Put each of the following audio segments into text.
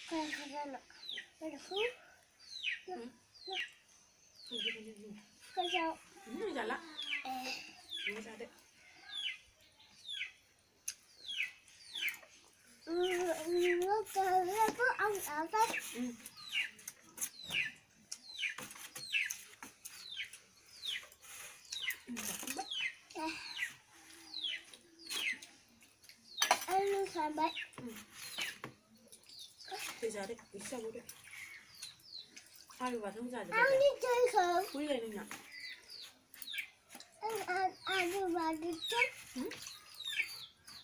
Ini jalan. Ini ada. Anh xài bậy. Bây giờ đấy, ít sao bố đấy. Ai vào trong giờ Anh đi chơi không? Quý lên đi nhỉ? Anh đi vào đi chơi.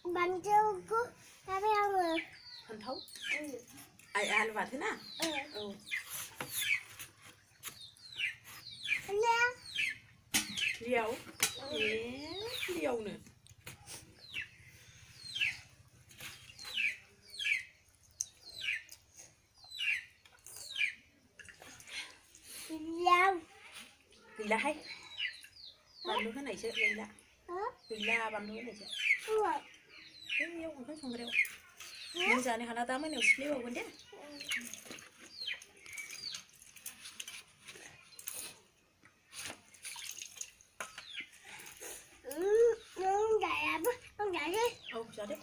Bắn chơi cứ ra theo người. Thần thấu. Ai vào thế nào? Anh nghe. Liều. Liều nữa. Liều. Villa hay. Bắn đứa cái này chứ Villa. Villa bắn đứa này chứ. Cái yêu còn không được đâu. Nên giờ này hắn ta mới nấu liều còn đấy. Ông dạy đi. Giờ đấy.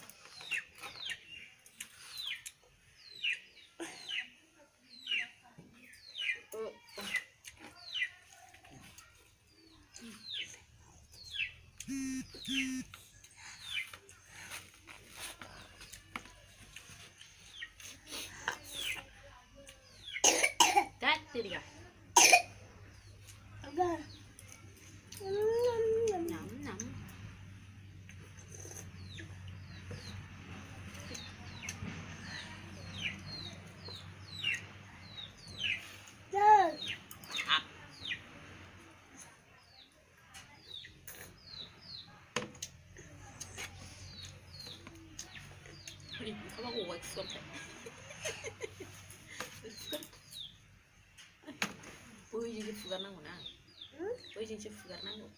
Đấy, đi kìa. Nắm. Kamu mau ikut? Ui, jadi fugar nang mana? Ui, jadi fugar nang.